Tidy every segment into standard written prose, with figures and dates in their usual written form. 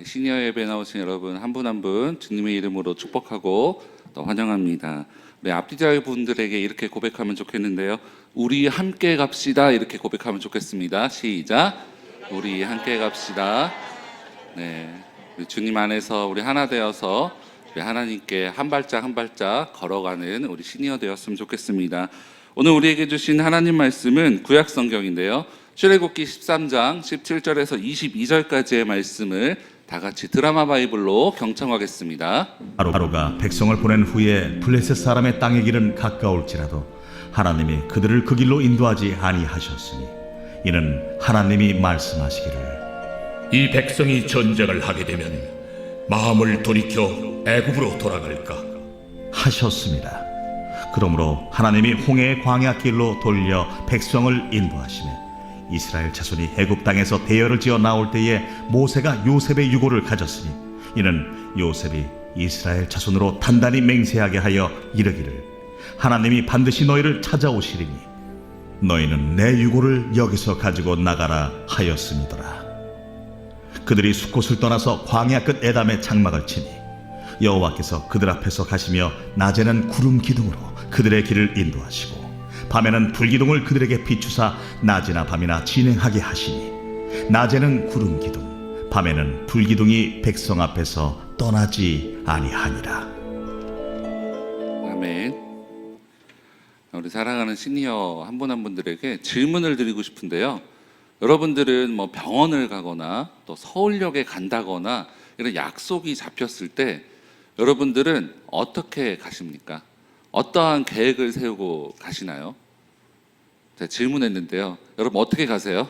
시니어 예배 나오신 여러분 한 분 한 분 주님의 이름으로 축복하고 또 환영합니다. 우리 앞뒤자의 분들에게 이렇게 고백하면 좋겠는데요. 우리 함께 갑시다 이렇게 고백하면 좋겠습니다. 시작. 우리 함께 갑시다. 네, 우리 주님 안에서 우리 하나 되어서 우리 하나님께 한 발짝 한 발짝 걸어가는 우리 시니어 되었으면 좋겠습니다. 오늘 우리에게 주신 하나님 말씀은 구약 성경인데요. 출애굽기 13장 17절에서 22절까지의 말씀을 다 같이 드라마 바이블로 경청하겠습니다. 하루가 백성을 보낸 후에 블레셋 사람의 땅의 길은 가까울지라도 하나님이 그들을 그 길로 인도하지 아니하셨으니 이는 하나님이 말씀하시기를 이 백성이 전쟁을 하게 되면 마음을 돌이켜 애굽으로 돌아갈까 하셨습니다. 그러므로 하나님이 홍해의 광야 길로 돌려 백성을 인도하시매 이스라엘 자손이 애굽 땅에서 대열을 지어 나올 때에 모세가 요셉의 유고를 가졌으니 이는 요셉이 이스라엘 자손으로 단단히 맹세하게 하여 이르기를 하나님이 반드시 너희를 찾아오시리니 너희는 내 유고를 여기서 가지고 나가라 하였음이더라. 그들이 숫곳을 떠나서 광야 끝 에담에 장막을 치니 여호와께서 그들 앞에서 가시며 낮에는 구름 기둥으로 그들의 길을 인도하시고 밤에는 불기둥을 그들에게 비추사 낮이나 밤이나 진행하게 하시니 낮에는 구름 기둥 밤에는 불기둥이 백성 앞에서 떠나지 아니하니라. 아멘. 우리 사랑하는 시니어 한 분 한 분들에게 질문을 드리고 싶은데요. 여러분들은 뭐 병원을 가거나 또 서울역에 간다거나 이런 약속이 잡혔을 때 여러분들은 어떻게 가십니까? 어떠한 계획을 세우고 가시나요? 제가 질문했는데요. 여러분 어떻게 가세요?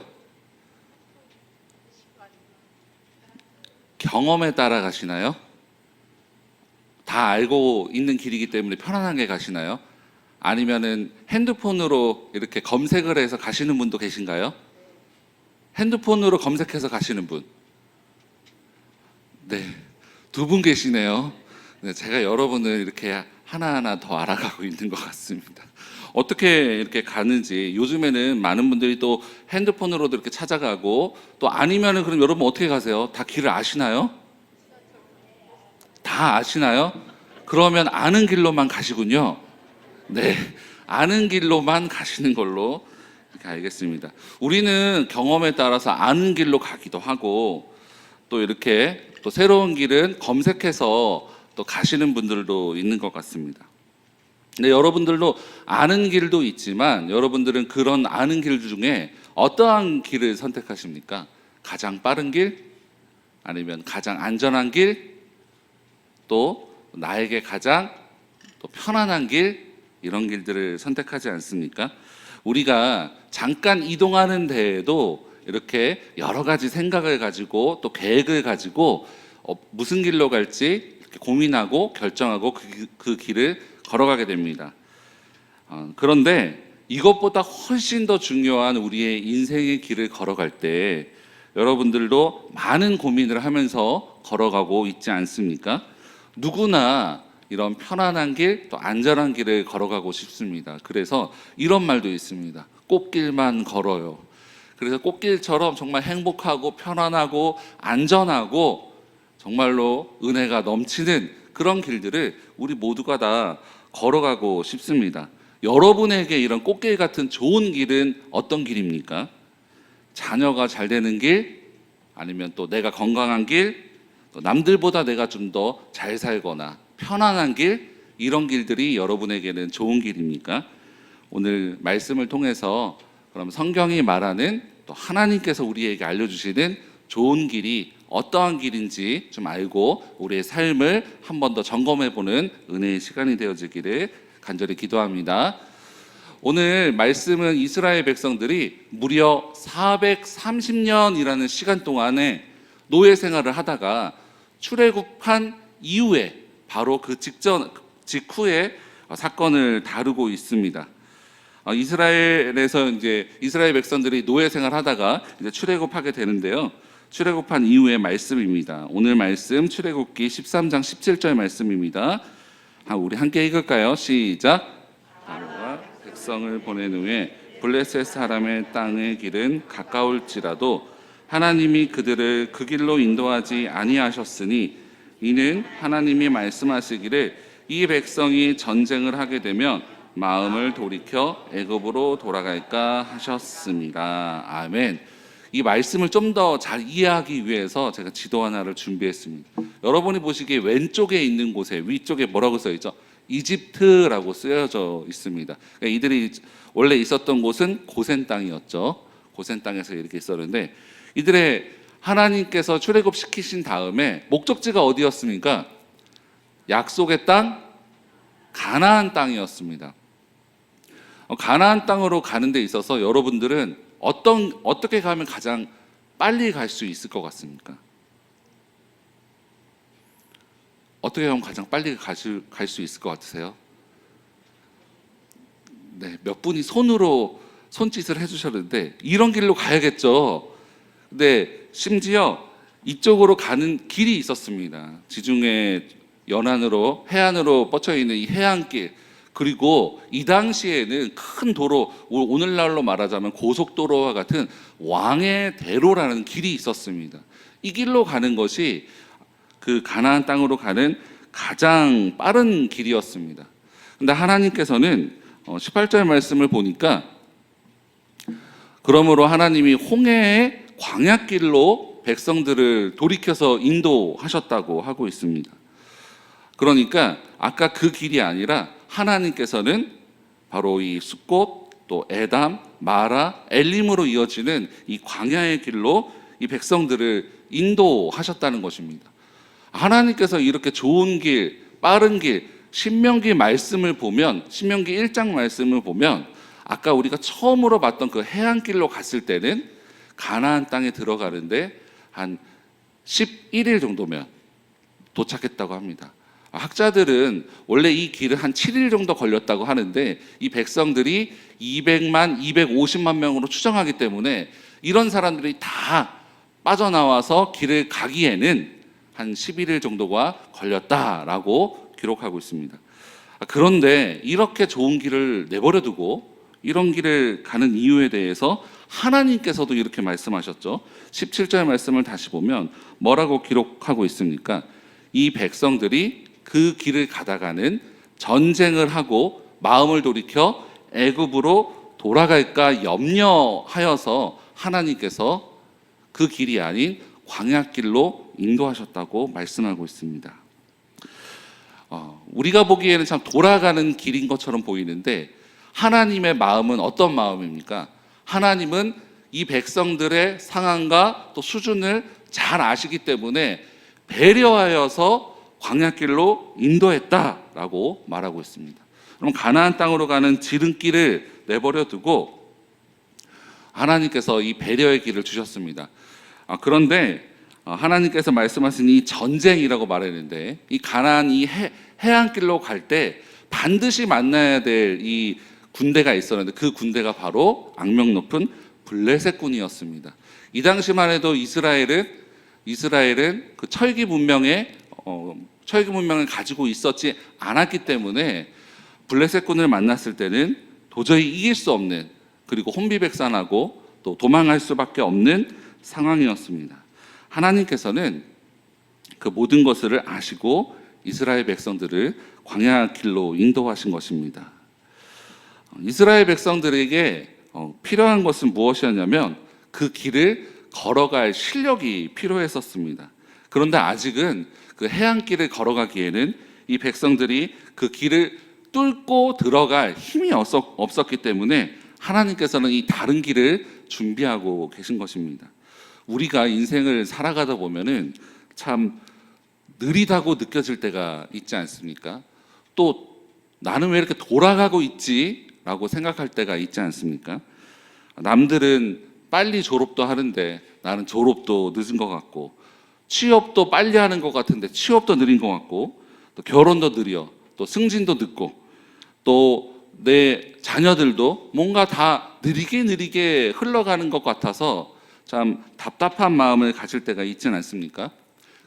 경험에 따라 가시나요? 다 알고 있는 길이기 때문에 편안하게 가시나요? 아니면은 핸드폰으로 이렇게 검색을 해서 가시는 분도 계신가요? 핸드폰으로 검색해서 가시는 분. 네, 두 분 계시네요. 네, 제가 여러분을 이렇게 하나하나 더 알아가고 있는 것 같습니다. 어떻게 이렇게 가는지 요즘에는 많은 분들이 또 핸드폰으로도 이렇게 찾아가고 또 아니면은 그럼 여러분 어떻게 가세요? 다 길을 아시나요? 다 아시나요? 그러면 아는 길로만 가시군요. 네, 아는 길로만 가시는 걸로 이렇게 알겠습니다. 우리는 경험에 따라서 아는 길로 가기도 하고 또 이렇게 또 새로운 길은 검색해서 또 가시는 분들도 있는 것 같습니다. 근데 여러분들도 아는 길도 있지만 여러분들은 그런 아는 길 중에 어떠한 길을 선택하십니까? 가장 빠른 길? 아니면 가장 안전한 길? 또 나에게 가장 또 편안한 길? 이런 길들을 선택하지 않습니까? 우리가 잠깐 이동하는 데에도 이렇게 여러 가지 생각을 가지고 또 계획을 가지고 무슨 길로 갈지 이렇게 고민하고 결정하고 그 길을 걸어가게 됩니다. 그런데 이것보다 훨씬 더 중요한 우리의 인생의 길을 걸어갈 때 여러분들도 많은 고민을 하면서 걸어가고 있지 않습니까? 누구나 이런 편안한 길, 또 안전한 길을 걸어가고 싶습니다. 그래서 이런 말도 있습니다. 꽃길만 걸어요. 그래서 꽃길처럼 정말 행복하고 편안하고 안전하고 정말로 은혜가 넘치는 그런 길들을 우리 모두가 다 걸어가고 싶습니다. 여러분에게 이런 꽃길 같은 좋은 길은 어떤 길입니까? 자녀가 잘 되는 길, 아니면 또 내가 건강한 길, 또 남들보다 내가 좀 더 잘 살거나 편안한 길, 이런 길들이 여러분에게는 좋은 길입니까? 오늘 말씀을 통해서 그럼 성경이 말하는 또 하나님께서 우리에게 알려주시는 좋은 길이 어떠한 길인지 좀 알고 우리의 삶을 한 번 더 점검해보는 은혜의 시간이 되어지기를 간절히 기도합니다. 오늘 말씀은 이스라엘 백성들이 무려 430년이라는 시간 동안에 노예 생활을 하다가 출애굽한 이후에 바로 그 직후에 사건을 다루고 있습니다. 이스라엘에서 이제 이스라엘 백성들이 노예 생활하다가 이제 출애굽하게 되는데요. 출애굽한 이후의 말씀입니다. 오늘 말씀 출애굽기 13장 17절 말씀입니다. 우리 함께 읽을까요? 시작. 바로가 백성을 보낸 후에 블레셋 사람의 땅의 길은 가까울지라도 하나님이 그들을 그 길로 인도하지 아니하셨으니 이는 하나님이 말씀하시기를 이 백성이 전쟁을 하게 되면 마음을 돌이켜 애굽으로 돌아갈까 하셨습니다. 아멘. 이 말씀을 좀 더 잘 이해하기 위해서 제가 지도 하나를 준비했습니다. 여러분이 보시기에 왼쪽에 있는 곳에 위쪽에 뭐라고 써 있죠? 이집트라고 쓰여져 있습니다. 그러니까 이들이 원래 있었던 곳은 고센 땅이었죠. 고센 땅에서 이렇게 있었는데 이들의 하나님께서 출애굽시키신 다음에 목적지가 어디였습니까? 약속의 땅, 가나안 땅이었습니다. 가나안 땅으로 가는 데 있어서 여러분들은 어떻게 가면 가장 빨리 갈 수 있을 것 같습니까? 어떻게 하면 가장 빨리 갈 수 있을 것 같으세요? 네, 몇 분이 손짓을 해주셨는데 이런 길로 가야겠죠. 근데 심지어 이쪽으로 가는 길이 있었습니다. 지중해 연안으로 해안으로 뻗쳐 있는 이 해안길, 그리고 이 당시에는 큰 도로, 오늘날로 말하자면 고속도로와 같은 왕의 대로라는 길이 있었습니다. 이 길로 가는 것이 그 가나안 땅으로 가는 가장 빠른 길이었습니다. 근데 하나님께서는 18절 말씀을 보니까 그러므로 하나님이 홍해의 광야길로 백성들을 돌이켜서 인도하셨다고 하고 있습니다. 그러니까 아까 그 길이 아니라 하나님께서는 바로 이 숫꽃, 또 에담, 마라, 엘림으로 이어지는 이 광야의 길로 이 백성들을 인도하셨다는 것입니다. 하나님께서 이렇게 좋은 길, 빠른 길, 신명기 말씀을 보면, 신명기 1장 말씀을 보면 아까 우리가 처음으로 봤던 그 해안길로 갔을 때는 가나안 땅에 들어가는데 한 11일 정도면 도착했다고 합니다. 학자들은 원래 이 길은 한 7일 정도 걸렸다고 하는데 이 백성들이 200만, 250만 명으로 추정하기 때문에 이런 사람들이 다 빠져나와서 길을 가기에는 한 11일 정도가 걸렸다라고 기록하고 있습니다. 그런데 이렇게 좋은 길을 내버려두고 이런 길을 가는 이유에 대해서 하나님께서도 이렇게 말씀하셨죠. 17절 말씀을 다시 보면 뭐라고 기록하고 있습니까? 이 백성들이 그 길을 가다가는 전쟁을 하고 마음을 돌이켜 애굽으로 돌아갈까 염려하여서 하나님께서 그 길이 아닌 광야길로 인도하셨다고 말씀하고 있습니다. 우리가 보기에는 참 돌아가는 길인 것처럼 보이는데 하나님의 마음은 어떤 마음입니까? 하나님은 이 백성들의 상황과 또 수준을 잘 아시기 때문에 배려하여서 광야길로 인도했다라고 말하고 있습니다. 그럼 가나안 땅으로 가는 지름길을 내버려 두고 하나님께서 이 배려의 길을 주셨습니다. 그런데 하나님께서 말씀하신 이 전쟁이라고 말했는데 이 가나안 이 해안길로 갈 때 반드시 만나야 될 이 군대가 있었는데 그 군대가 바로 악명 높은 블레셋 군이었습니다. 이 당시만 해도 이스라엘은 그 철기 문명을 가지고 있었지 않았기 때문에 블레셋 군을 만났을 때는 도저히 이길 수 없는, 그리고 혼비백산하고 또 도망할 수밖에 없는 상황이었습니다. 하나님께서는 그 모든 것을 아시고 이스라엘 백성들을 광야 길로 인도하신 것입니다. 이스라엘 백성들에게 필요한 것은 무엇이었냐면 그 길을 걸어갈 실력이 필요했었습니다. 그런데 아직은 그 해안길을 걸어가기에는 이 백성들이 그 길을 뚫고 들어갈 힘이 없었기 때문에 하나님께서는 이 다른 길을 준비하고 계신 것입니다. 우리가 인생을 살아가다 보면은 참 느리다고 느껴질 때가 있지 않습니까? 또 나는 왜 이렇게 돌아가고 있지? 라고 생각할 때가 있지 않습니까? 남들은 빨리 졸업도 하는데 나는 졸업도 늦은 것 같고, 취업도 빨리 하는 것 같은데 취업도 느린 것 같고, 또 결혼도 느려, 또 승진도 늦고, 또 내 자녀들도 뭔가 다 느리게 흘러가는 것 같아서 참 답답한 마음을 가질 때가 있지는 않습니까?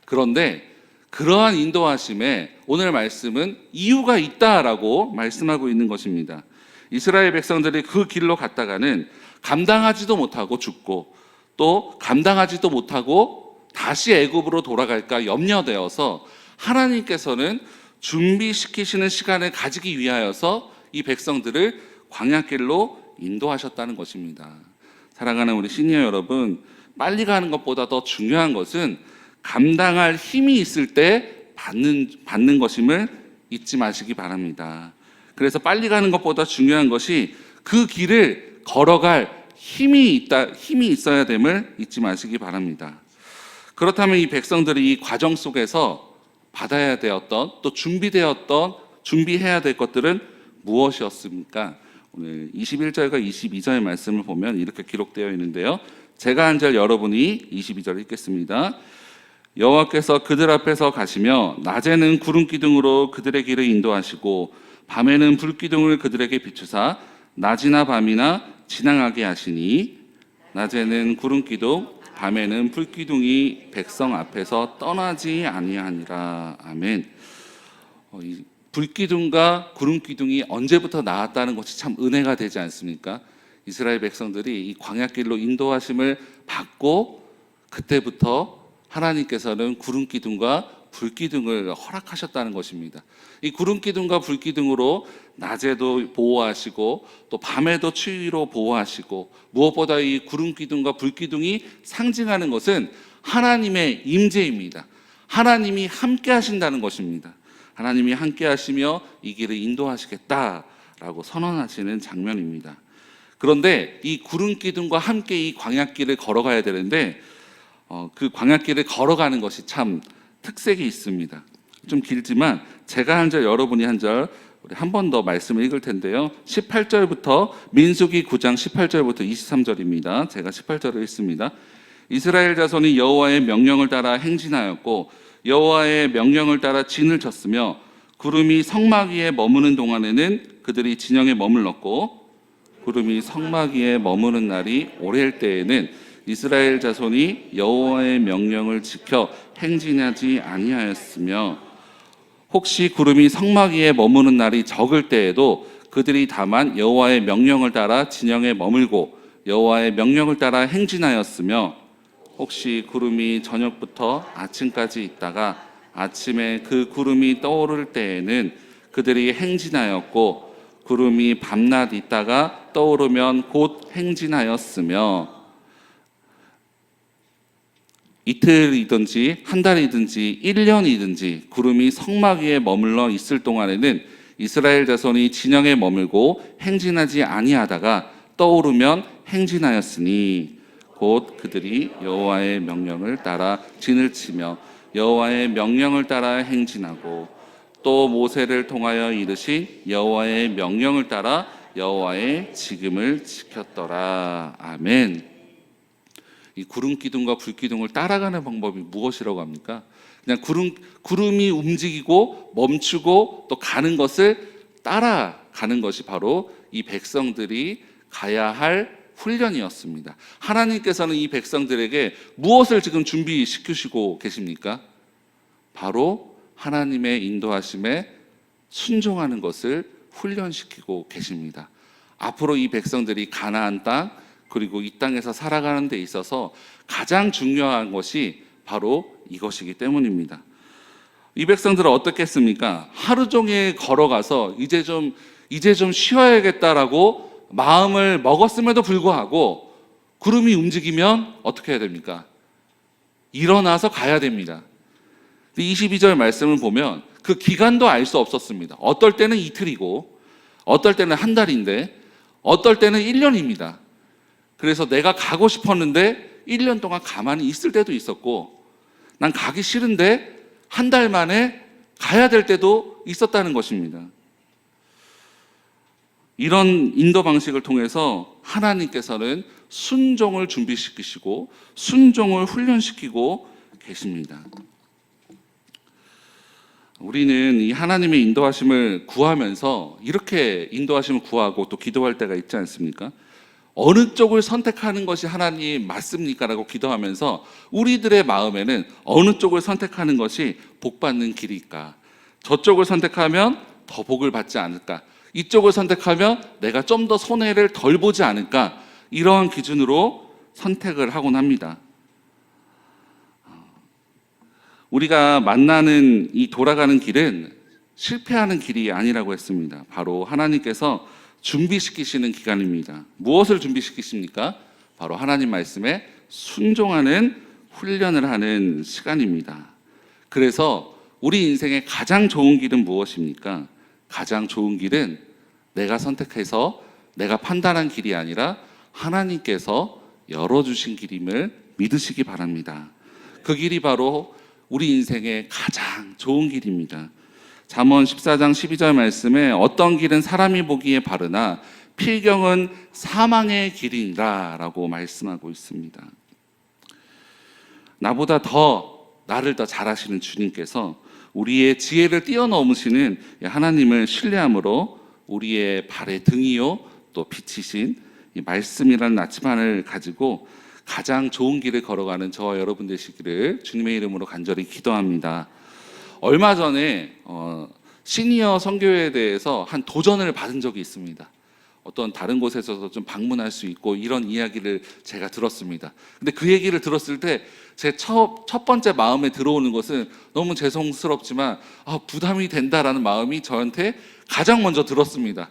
그런데 그러한 인도하심에 오늘 말씀은 이유가 있다라고 말씀하고 있는 것입니다. 이스라엘 백성들이 그 길로 갔다가는 감당하지도 못하고 죽고, 또 감당하지도 못하고 다시 애굽으로 돌아갈까 염려되어서 하나님께서는 준비시키시는 시간을 가지기 위하여서 이 백성들을 광야길로 인도하셨다는 것입니다. 사랑하는 우리 시니어 여러분, 빨리 가는 것보다 더 중요한 것은 감당할 힘이 있을 때 받는 것임을 잊지 마시기 바랍니다. 그래서 빨리 가는 것보다 중요한 것이 그 길을 걸어갈 힘이 있어야 됨을 잊지 마시기 바랍니다. 그렇다면 이 백성들이 이 과정 속에서 받아야 되었던, 또 준비해야 될 것들은 무엇이었습니까? 오늘 21절과 22절의 말씀을 보면 이렇게 기록되어 있는데요. 제가 한 절, 여러분이 22절 읽겠습니다. 여호와께서 그들 앞에서 가시며 낮에는 구름 기둥으로 그들의 길을 인도하시고 밤에는 불 기둥을 그들에게 비추사 낮이나 밤이나 지나가게 하시니 낮에는 구름 기둥 밤에는 불 기둥이 백성 앞에서 떠나지 아니하니라. 아멘. 이 불기둥과 구름기둥이 언제부터 나왔다는 것이 참 은혜가 되지 않습니까? 이스라엘 백성들이 이 광야길로 인도하심을 받고 그때부터 하나님께서는 구름기둥과 불기둥을 허락하셨다는 것입니다. 이 구름기둥과 불기둥으로 낮에도 보호하시고 또 밤에도 추위로 보호하시고, 무엇보다 이 구름기둥과 불기둥이 상징하는 것은 하나님의 임재입니다. 하나님이 함께 하신다는 것입니다. 하나님이 함께 하시며 이 길을 인도하시겠다라고 선언하시는 장면입니다. 그런데 이 구름 기둥과 함께 이 광야길을 걸어가야 되는데 그 광야길을 걸어가는 것이 참 특색이 있습니다. 좀 길지만 제가 한 절, 여러분이 한 절, 우리 한 번 더 말씀을 읽을 텐데요. 18절부터 민수기 9장 18절부터 23절입니다. 제가 18절을 읽습니다. 이스라엘 자손이 여호와의 명령을 따라 행진하였고 여호와의 명령을 따라 진을 쳤으며 구름이 성막 위에 머무는 동안에는 그들이 진영에 머물렀고 구름이 성막 위에 머무는 날이 오랠 때에는 이스라엘 자손이 여호와의 명령을 지켜 행진하지 아니하였으며 혹시 구름이 성막 위에 머무는 날이 적을 때에도 그들이 다만 여호와의 명령을 따라 진영에 머물고 여호와의 명령을 따라 행진하였으며 혹시 구름이 저녁부터 아침까지 있다가 아침에 그 구름이 떠오를 때에는 그들이 행진하였고 구름이 밤낮 있다가 떠오르면 곧 행진하였으며 이틀이든지 한 달이든지 1년이든지 구름이 성막 위에 머물러 있을 동안에는 이스라엘 자손이 진영에 머물고 행진하지 아니하다가 떠오르면 행진하였으니 곧 그들이 여호와의 명령을 따라 진을 치며 여호와의 명령을 따라 행진하고 또 모세를 통하여 이르신 여호와의 명령을 따라 여호와의 지금을 지켰더라. 아멘. 이 구름 기둥과 불 기둥을 따라가는 방법이 무엇이라고 합니까? 그냥 구름이 움직이고 멈추고 또 가는 것을 따라가는 것이 바로 이 백성들이 가야 할 훈련이었습니다. 하나님께서는 이 백성들에게 무엇을 지금 준비시키시고 계십니까? 바로 하나님의 인도하심에 순종하는 것을 훈련시키고 계십니다. 앞으로 이 백성들이 가나안 땅 그리고 이 땅에서 살아가는 데 있어서 가장 중요한 것이 바로 이것이기 때문입니다. 이 백성들은 어떻게 했습니까? 하루 종일 걸어가서 이제 좀 쉬어야겠다라고 마음을 먹었음에도 불구하고 구름이 움직이면 어떻게 해야 됩니까? 일어나서 가야 됩니다. 22절 말씀을 보면 그 기간도 알 수 없었습니다. 어떨 때는 이틀이고 어떨 때는 한 달인데 어떨 때는 1년입니다. 그래서 내가 가고 싶었는데 1년 동안 가만히 있을 때도 있었고 난 가기 싫은데 한 달 만에 가야 될 때도 있었다는 것입니다. 이런 인도 방식을 통해서 하나님께서는 순종을 준비시키시고 순종을 훈련시키고 계십니다. 우리는 이 하나님의 인도하심을 구하면서 이렇게 인도하심을 구하고 또 기도할 때가 있지 않습니까? 어느 쪽을 선택하는 것이 하나님 맞습니까? 라고 기도하면서 우리들의 마음에는 어느 쪽을 선택하는 것이 복받는 길일까? 저쪽을 선택하면 더 복을 받지 않을까? 이쪽을 선택하면 내가 좀 더 손해를 덜 보지 않을까? 이러한 기준으로 선택을 하곤 합니다. 우리가 만나는 이 돌아가는 길은 실패하는 길이 아니라고 했습니다. 바로 하나님께서 준비시키시는 기간입니다. 무엇을 준비시키십니까? 바로 하나님 말씀에 순종하는 훈련을 하는 시간입니다. 그래서 우리 인생의 가장 좋은 길은 무엇입니까? 가장 좋은 길은 내가 선택해서 내가 판단한 길이 아니라 하나님께서 열어주신 길임을 믿으시기 바랍니다. 그 길이 바로 우리 인생의 가장 좋은 길입니다. 잠언 14장 12절 말씀에 어떤 길은 사람이 보기에 바르나 필경은 사망의 길이라 라고 말씀하고 있습니다. 나보다 나를 더 잘 아시는 주님께서 우리의 지혜를 뛰어넘으시는 하나님을 신뢰함으로 우리의 발의 등이요 또 빛이신 이 말씀이라는 나침반을 가지고 가장 좋은 길을 걸어가는 저와 여러분 되시기를 주님의 이름으로 간절히 기도합니다. 얼마 전에 시니어 선교회에 대해서 한 도전을 받은 적이 있습니다. 어떤 다른 곳에서도 좀 방문할 수 있고 이런 이야기를 제가 들었습니다. 근데 그 얘기를 들었을 때 제 첫 번째 마음에 들어오는 것은 너무 죄송스럽지만 부담이 된다라는 마음이 저한테 가장 먼저 들었습니다.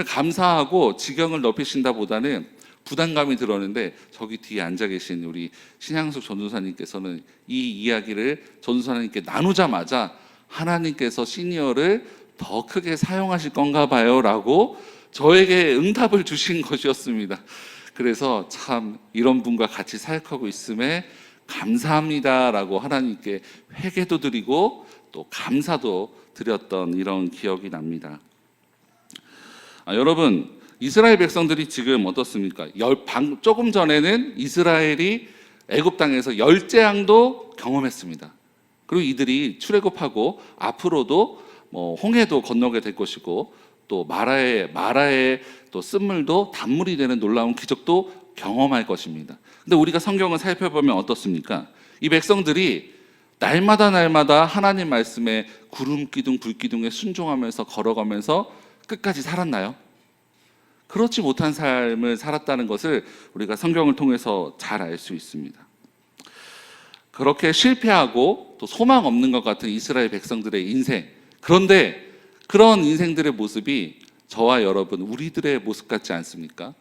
감사하고 지경을 넓히신다 보다는 부담감이 들었는데 저기 뒤에 앉아 계신 우리 신양숙 전도사님께서는 이 이야기를 전도사님께 나누자마자 하나님께서 시니어를 더 크게 사용하실 건가 봐요 라고 저에게 응답을 주신 것이었습니다. 그래서 참 이런 분과 같이 사역하고 있음에 감사합니다라고 하나님께 회개도 드리고 또 감사도 드렸던 이런 기억이 납니다. 여러분, 이스라엘 백성들이 지금 어떻습니까? 조금 전에는 이스라엘이 애굽 땅에서 열재앙도 경험했습니다. 그리고 이들이 출애굽하고 앞으로도 홍해도 건너게 될 것이고 또 마라의 또 쓴물도 단물이 되는 놀라운 기적도 경험할 것입니다. 근데 우리가 성경을 살펴보면 어떻습니까? 이 백성들이 날마다 하나님 말씀에 구름 기둥 불 기둥에 순종하면서 걸어가면서 끝까지 살았나요? 그렇지 못한 삶을 살았다는 것을 우리가 성경을 통해서 잘 알 수 있습니다. 그렇게 실패하고 또 소망 없는 것 같은 이스라엘 백성들의 인생, 그런데 그런 인생들의 모습이 저와 여러분 우리들의 모습 같지 않습니까?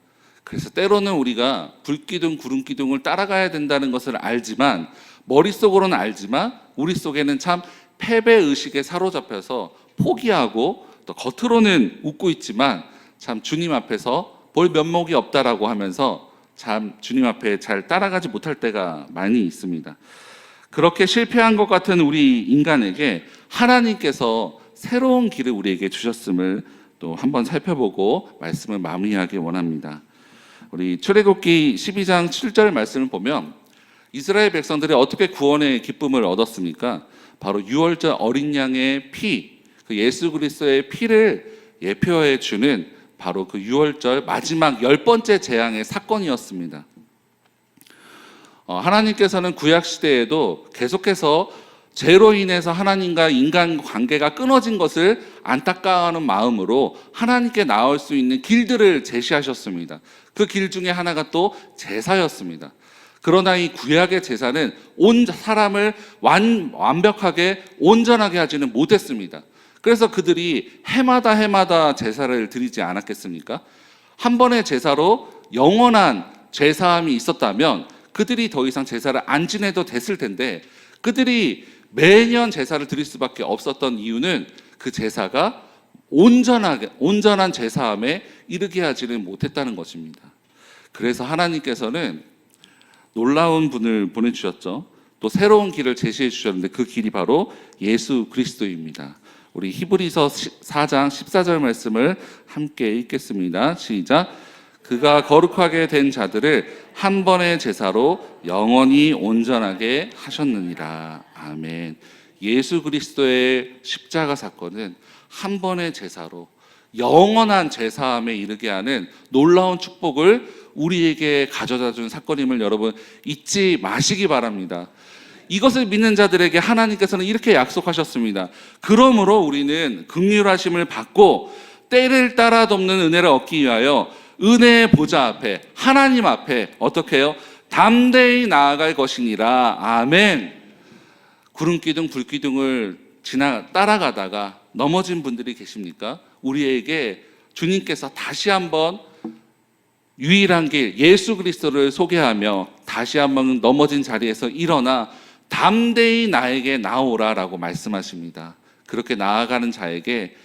그래서 때로는 우리가 불기둥 구름기둥을 따라가야 된다는 것을 알지만 머릿속으로는 알지만 우리 속에는 참 패배의식에 사로잡혀서 포기하고 또 겉으로는 웃고 있지만 참 주님 앞에서 볼 면목이 없다라고 하면서 참 주님 앞에 잘 따라가지 못할 때가 많이 있습니다. 그렇게 실패한 것 같은 우리 인간에게 하나님께서 새로운 길을 우리에게 주셨음을 또 한번 살펴보고 말씀을 마무리하기 원합니다. 우리 출애굽기 12장 7절 말씀을 보면 이스라엘 백성들이 어떻게 구원의 기쁨을 얻었습니까? 바로 유월절 어린 양의 피, 그 예수 그리스도의 피를 예표해 주는 바로 그 유월절 마지막 10번째 재앙의 사건이었습니다. 하나님께서는 구약 시대에도 계속해서 죄로 인해서 하나님과 인간 관계가 끊어진 것을 안타까워하는 마음으로 하나님께 나올 수 있는 길들을 제시하셨습니다. 그 길 중에 하나가 또 제사였습니다. 그러나 이 구약의 제사는 온 사람을 완벽하게 온전하게 하지는 못했습니다. 그래서 그들이 해마다 제사를 드리지 않았겠습니까? 한 번의 제사로 영원한 죄사함이 있었다면 그들이 더 이상 제사를 안 지내도 됐을 텐데 그들이 매년 제사를 드릴 수밖에 없었던 이유는 그 제사가 온전한 제사함에 이르게 하지는 못했다는 것입니다. 그래서 하나님께서는 놀라운 분을 보내주셨죠. 또 새로운 길을 제시해 주셨는데 그 길이 바로 예수 그리스도입니다. 우리 히브리서 4장 14절 말씀을 함께 읽겠습니다. 시작. 그가 거룩하게 된 자들을 한 번의 제사로 영원히 온전하게 하셨느니라. 아멘. 예수 그리스도의 십자가 사건은 한 번의 제사로 영원한 제사함에 이르게 하는 놀라운 축복을 우리에게 가져다 준 사건임을 여러분 잊지 마시기 바랍니다. 이것을 믿는 자들에게 하나님께서는 이렇게 약속하셨습니다. 그러므로 우리는 긍휼하심을 받고 때를 따라 돕는 은혜를 얻기 위하여 은혜의 보좌 앞에 하나님 앞에 어떻게 해요? 담대히 나아갈 것이니라. 아멘. 구름기둥 불기둥을 따라가다가 넘어진 분들이 계십니까? 우리에게 주님께서 다시 한번 유일한 길 예수 그리스도를 소개하며 다시 한번 넘어진 자리에서 일어나 담대히 나에게 나오라라고 말씀하십니다. 그렇게 나아가는 자에게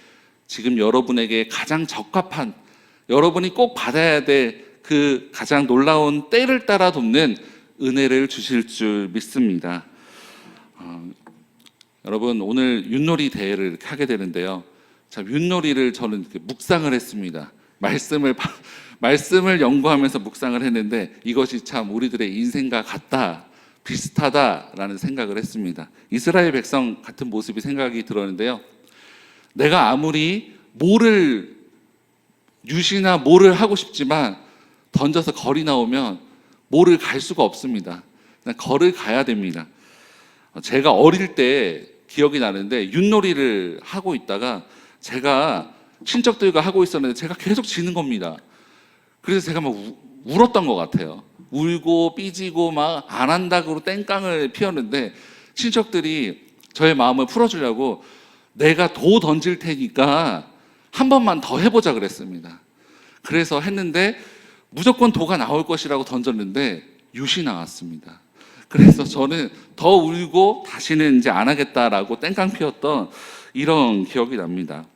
지금 여러분에게 가장 적합한, 여러분이 꼭 받아야 될 그 가장 놀라운 때를 따라 돕는 은혜를 주실 줄 믿습니다. 여러분, 오늘 윷놀이 대회를 이렇게 하게 되는데요. 자, 윷놀이를 저는 이렇게 묵상을 했습니다. 말씀을 연구하면서 묵상을 했는데 이것이 참 우리들의 인생과 같다, 비슷하다라는 생각을 했습니다. 이스라엘 백성 같은 모습이 생각이 들었는데요. 내가 아무리 윷이나 모를 하고 싶지만 던져서 걸이 나오면 모를 갈 수가 없습니다. 그냥 걸을 가야 됩니다. 제가 어릴 때 기억이 나는데 윷놀이를 하고 있다가 제가 친척들과 하고 있었는데 제가 계속 지는 겁니다. 그래서 제가 막 울었던 것 같아요. 울고 삐지고 막 안 한다고 땡깡을 피웠는데 친척들이 저의 마음을 풀어주려고 내가 도 던질 테니까 한 번만 더 해보자 그랬습니다. 그래서 했는데 무조건 도가 나올 것이라고 던졌는데 윷이 나왔습니다. 그래서 저는 더 울고 다시는 이제 안 하겠다라고 땡깡 피웠던 이런 기억이 납니다.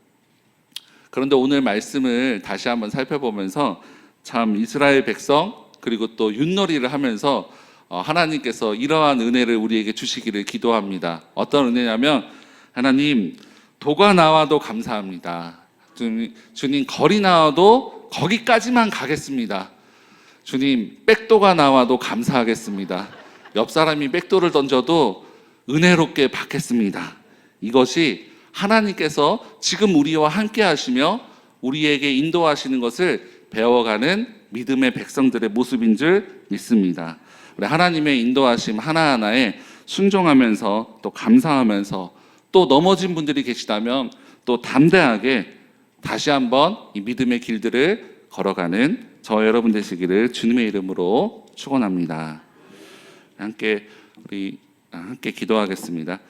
그런데 오늘 말씀을 다시 한번 살펴보면서 참 이스라엘 백성 그리고 또 윷놀이를 하면서 하나님께서 이러한 은혜를 우리에게 주시기를 기도합니다. 어떤 은혜냐면 하나님, 도가 나와도 감사합니다. 주님, 거리 나와도 거기까지만 가겠습니다. 주님, 백도가 나와도 감사하겠습니다. 옆 사람이 백도를 던져도 은혜롭게 받겠습니다. 이것이 하나님께서 지금 우리와 함께 하시며 우리에게 인도하시는 것을 배워가는 믿음의 백성들의 모습인 줄 믿습니다. 우리 하나님의 인도하심 하나하나에 순종하면서 또 감사하면서 또 넘어진 분들이 계시다면 또 담대하게 다시 한번 이 믿음의 길들을 걸어가는 저 여러분 되시기를 주님의 이름으로 축원합니다. 함께 기도하겠습니다.